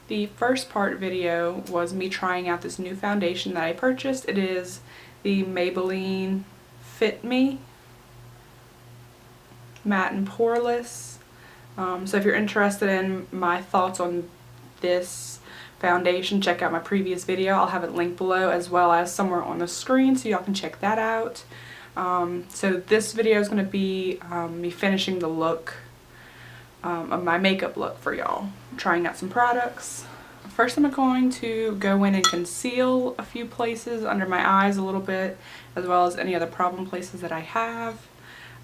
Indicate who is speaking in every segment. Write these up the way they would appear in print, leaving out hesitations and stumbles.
Speaker 1: The first part video was me trying out this new foundation that I purchased. It is the Maybelline Fit Me Matte and Poreless. So if you're interested in my thoughts on this foundation, check out my previous video. I'll have it linked below as well as somewhere on the screen so y'all can check that out. So this video is going to be me finishing the look of my makeup look for y'all. Trying out some products. First I'm going to go in and conceal a few places under my eyes a little bit, as well as any other problem places that I have.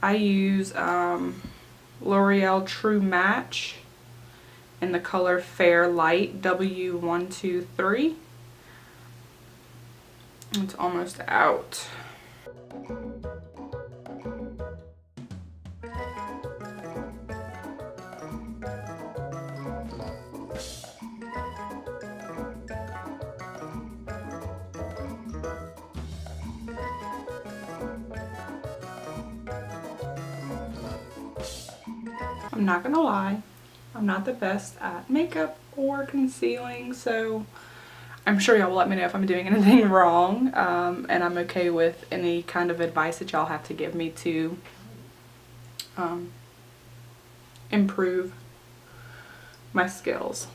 Speaker 1: I use Loreal Truematch in the color Fair Light W123. It's almost out. I'm not gonna lie, I'm not the best at makeup or concealing, so I'm sure y'all will let me know if I'm doing anything wrong, and I'm okay with any kind of advice that y'all have to give me to improve my skills.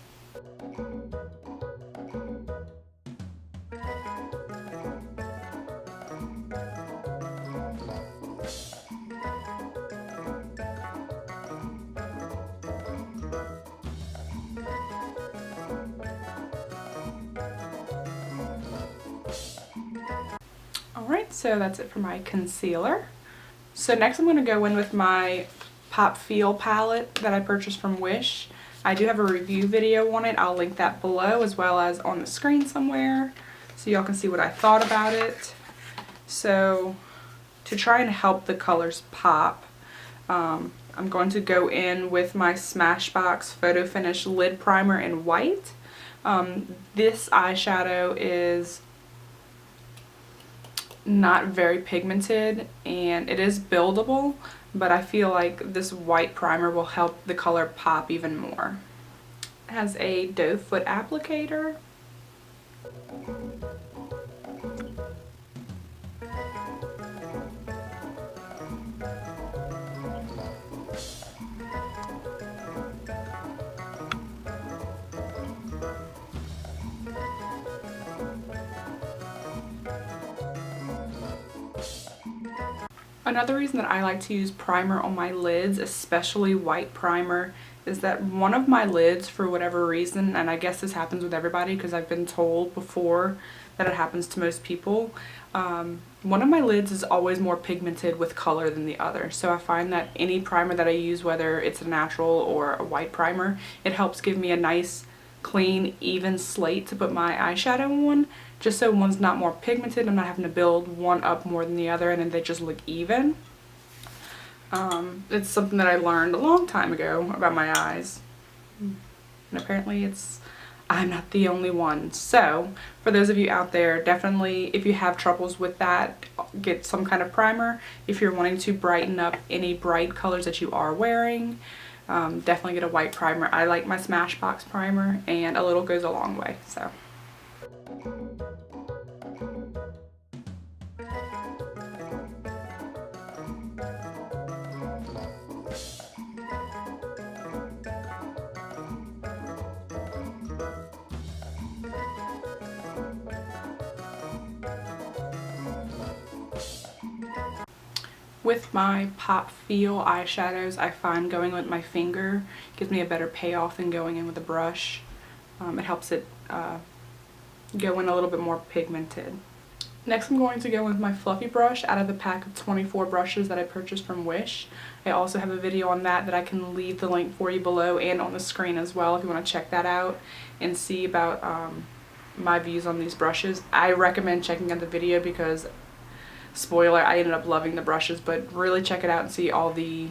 Speaker 1: Alright, so that's it for my concealer. So next I'm going to go in with my Popfeel palette that I purchased from Wish. I do have a review video on it. I'll link that below as well as on the screen somewhere so y'all can see what I thought about it. So to try and help the colors pop, I'm going to go in with my Smashbox Photo Finish Lid Primer in white. This eyeshadow is not very pigmented and it is buildable, but I feel like this white primer will help the color pop even more. It has a doe foot applicator. Another reason that I like to use primer on my lids, especially white primer, is that one of my lids, for whatever reason, and I guess this happens with everybody because I've been told before that it happens to most people, one of my lids is always more pigmented with color than the other. So I find that any primer that I use, whether it's a natural or a white primer, it helps give me a nice, clean, even slate to put my eyeshadow on, just so one's not more pigmented. I'm not having to build one up more than the other and then they just look even. It's something that I learned a long time ago about my eyes, and apparently I'm not the only one. So for those of you out there, definitely if you have troubles with that, get some kind of primer. If you're wanting to brighten up any bright colors that you are wearing, definitely get a white primer. I like my Smashbox primer, and a little goes a long way. So with my Popfeel eyeshadows, I find going with my finger gives me a better payoff than going in with a brush. It helps it go in a little bit more pigmented. Next I'm going to go with my fluffy brush out of the pack of 24 brushes that I purchased from Wish. I also have a video on that I can leave the link for you below and on the screen as well if you want to check that out and see about my views on these brushes. I recommend checking out the video because, spoiler, I ended up loving the brushes, but really check it out and see all the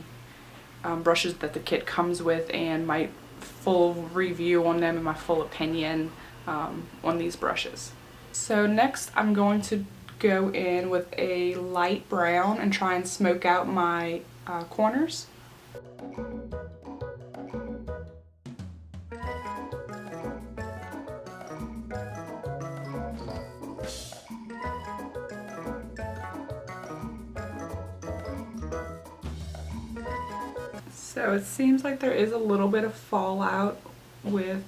Speaker 1: brushes that the kit comes with and my full review on them and my full opinion on these brushes. So next I'm going to go in with a light brown and try and smoke out my corners. So it seems like there is a little bit of fallout with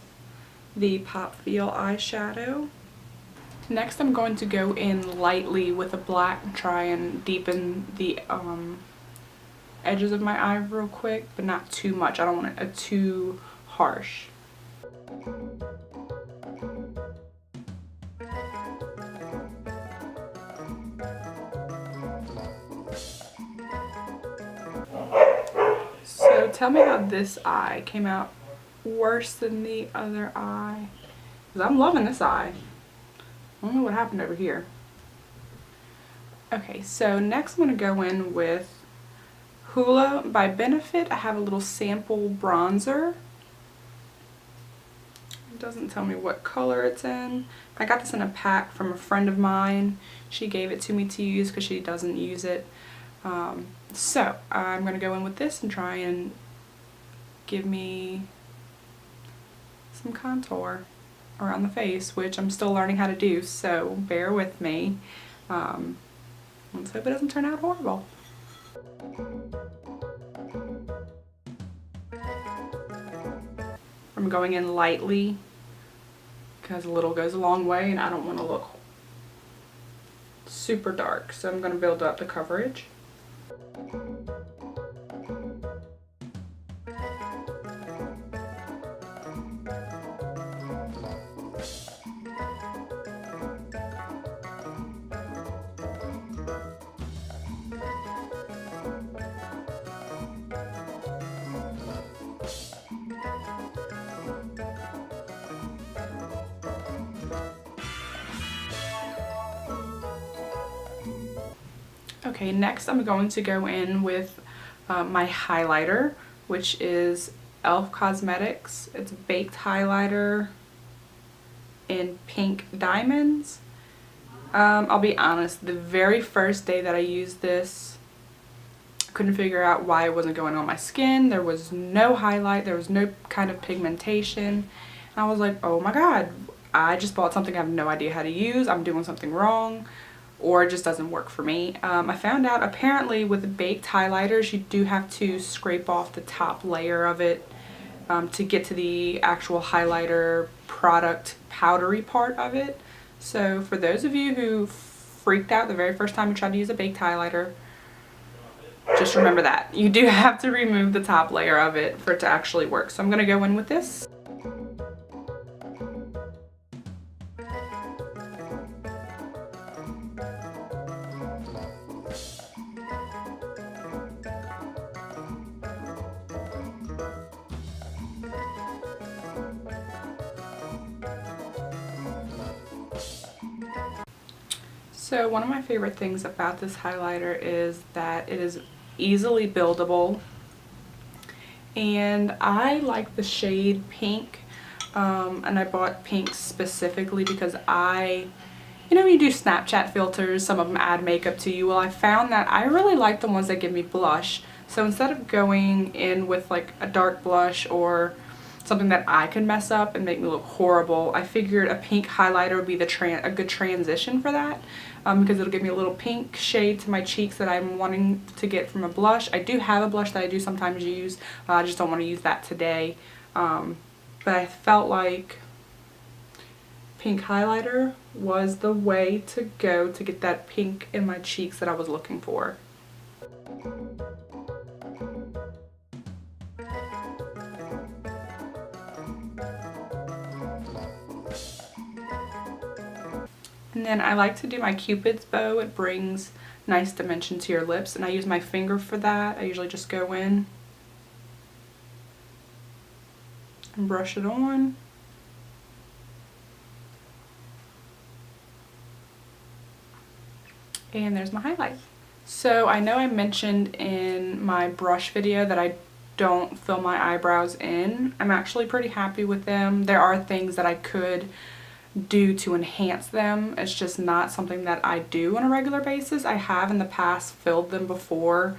Speaker 1: the Popfeel eyeshadow. Next I'm going to go in lightly with a black and try and deepen the edges of my eye real quick, but not too much. I don't want it too harsh. So tell me how this eye came out worse than the other eye. Because I'm loving this eye. I don't know what happened over here. Okay, so next I'm going to go in with Hoola by Benefit. I have a little sample bronzer. It doesn't tell me what color it's in. I got this in a pack from a friend of mine. She gave it to me to use because she doesn't use it. So I'm going to go in with this and try and give me some contour around the face, which I'm still learning how to do, so bear with me. Let's hope it doesn't turn out horrible. I'm going in lightly because a little goes a long way and I don't want to look super dark, so I'm going to build up the coverage. Okay, next I'm going to go in with my highlighter, which is e.l.f. Cosmetics. It's a baked highlighter in pink diamonds. I'll be honest, the very first day that I used this, I couldn't figure out why it wasn't going on my skin. There was no highlight, there was no kind of pigmentation. And I was like, oh my god, I just bought something I have no idea how to use. I'm doing something wrong, or it just doesn't work for me. I found out apparently with baked highlighters you do have to scrape off the top layer of it to get to the actual highlighter product powdery part of it. So for those of you who freaked out the very first time you tried to use a baked highlighter, just remember that. You do have to remove the top layer of it for it to actually work. So I'm going to go in with this. So one of my favorite things about this highlighter is that it is easily buildable, and I like the shade pink, and I bought pink specifically because you know, you do Snapchat filters, some of them add makeup to you. Well, I found that I really like the ones that give me blush, so instead of going in with like a dark blush or something that I could mess up and make me look horrible, I figured a pink highlighter would be a good transition for that, because it'll give me a little pink shade to my cheeks that I'm wanting to get from a blush. I do have a blush that I do sometimes use, I just don't want to use that today, but I felt like pink highlighter was the way to go to get that pink in my cheeks that I was looking for. And then I like to do my Cupid's bow. It brings nice dimension to your lips, and I use my finger for that. I usually just go in and brush it on. And there's my highlight. So I know I mentioned in my brush video that I don't fill my eyebrows in. I'm actually pretty happy with them. There are things that I could do to enhance them. It's just not something that I do on a regular basis. I have in the past filled them before.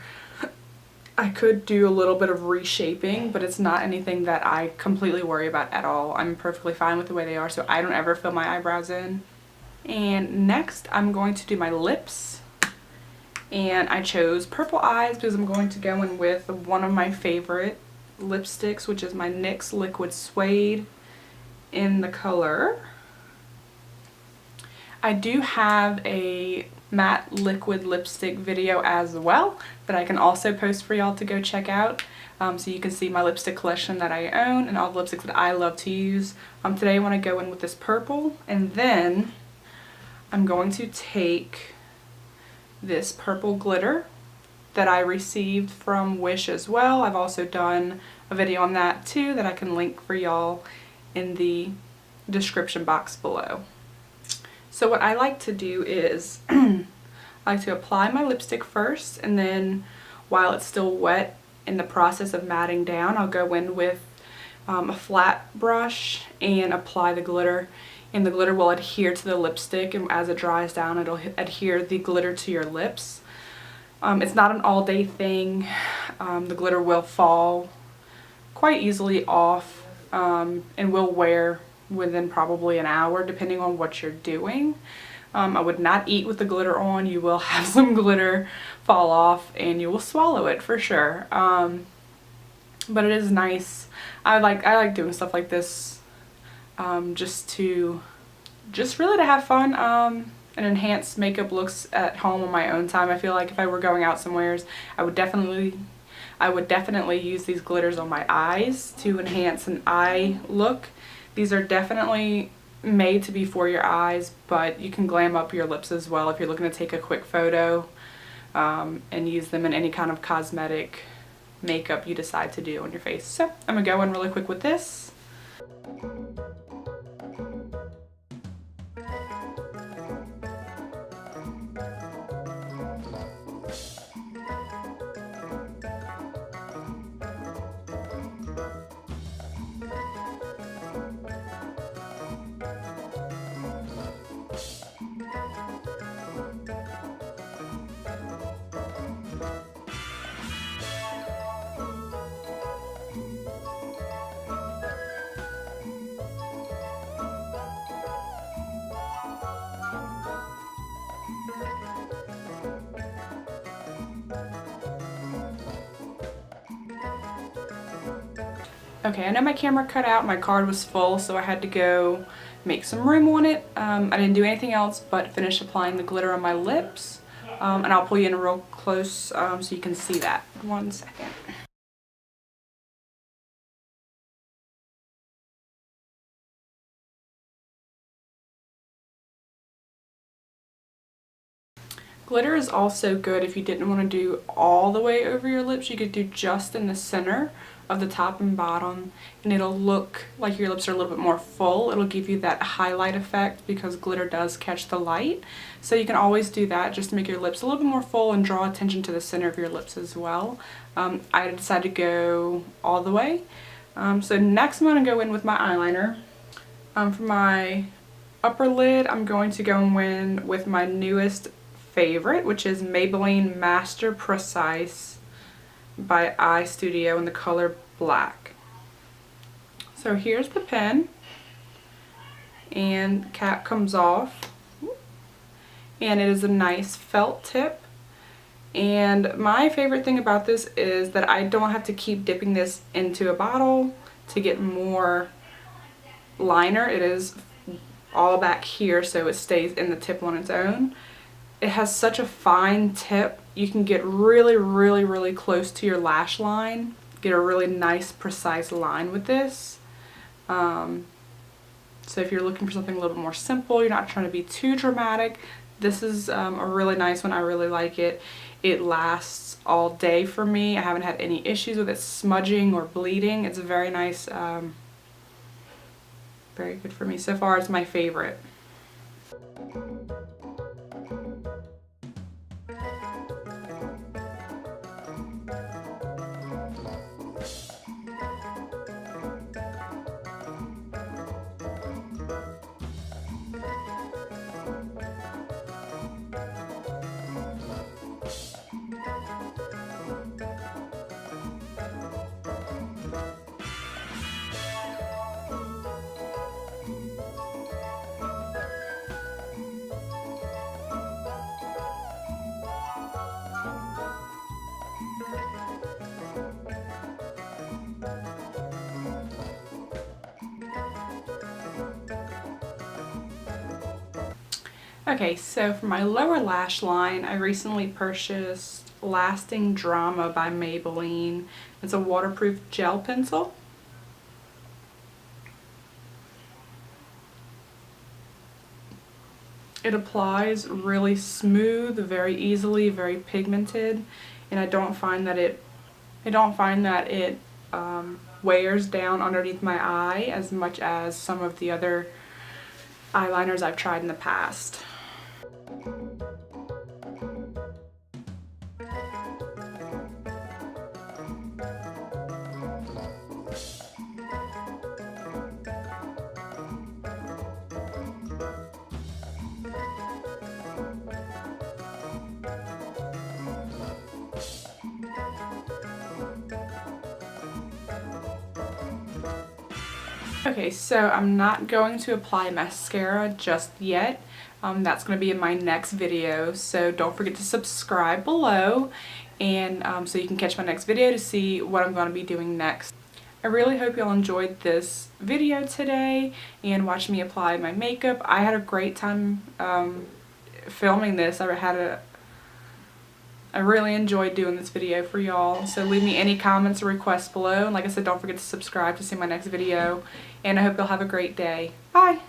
Speaker 1: I could do a little bit of reshaping, but it's not anything that I completely worry about at all. I'm perfectly fine with the way they are, so I don't ever fill my eyebrows in. And next I'm going to do my lips, And I chose Purple Eyes because I'm going to go in with one of my favorite lipsticks, which is my NYX Liquid Suede in the color. I do have a matte liquid lipstick video as well that I can also post for y'all to go check out, so you can see my lipstick collection that I own and all the lipsticks that I love to use. Today I want to go in with this purple, and then I'm going to take this purple glitter that I received from Wish as well. I've also done a video on that too that I can link for y'all in the description box below. So what I like to do is I like to apply my lipstick first, and then while it's still wet in the process of matting down, I'll go in with a flat brush and apply the glitter, and the glitter will adhere to the lipstick, and as it dries down it'll adhere the glitter to your lips. It's not an all-day thing. The glitter will fall quite easily off and will wear within probably an hour depending on what you're doing. I would not eat with the glitter on. You will have some glitter fall off and you will swallow it for sure. But it is nice. I like doing stuff like this just really to have fun and enhance makeup looks at home on my own time. I feel like if I were going out somewheres, I would definitely use these glitters on my eyes to enhance an eye look. These are definitely made to be for your eyes, but you can glam up your lips as well if you're looking to take a quick photo and use them in any kind of cosmetic makeup you decide to do on your face. So I'm gonna go in really quick with this. Okay, I know my camera cut out, my card was full, so I had to go make some room on it. I didn't do anything else but finish applying the glitter on my lips. And I'll pull you in real close so you can see that. 1 second. Glitter is also good if you didn't want to do all the way over your lips. You could do just in the center of the top and bottom, and it'll look like your lips are a little bit more full. It'll give you that highlight effect because glitter does catch the light. So you can always do that just to make your lips a little bit more full and draw attention to the center of your lips as well. I decided to go all the way. So next I'm going to go in with my eyeliner. For my upper lid, I'm going to go in with my newest favorite, which is Maybelline Master Precise by Eye Studio in the color black. So here's the pen, and cap comes off, and it is a nice felt tip. And my favorite thing about this is that I don't have to keep dipping this into a bottle to get more liner. It is all back here, so it stays in the tip on its own. It has such a fine tip. You can get really, really, really close to your lash line. Get a really nice, precise line with this. So if you're looking for something a little bit more simple, you're not trying to be too dramatic, this is a really nice one. I really like it. It lasts all day for me. I haven't had any issues with it smudging or bleeding. It's very nice. Very good for me. So far, it's my favorite. Okay, so for my lower lash line, I recently purchased Lasting Drama by Maybelline. It's a waterproof gel pencil. It applies really smooth, very easily, very pigmented, and I don't find that it wears down underneath my eye as much as some of the other eyeliners I've tried in the past. Okay, so I'm not going to apply mascara just yet. That's going to be in my next video, so don't forget to subscribe below, and so you can catch my next video to see what I'm going to be doing next. I really hope y'all enjoyed this video today and watching me apply my makeup. I had a great time filming this. I really enjoyed doing this video for y'all, so leave me any comments or requests below, and like I said, don't forget to subscribe to see my next video, and I hope y'all have a great day. Bye!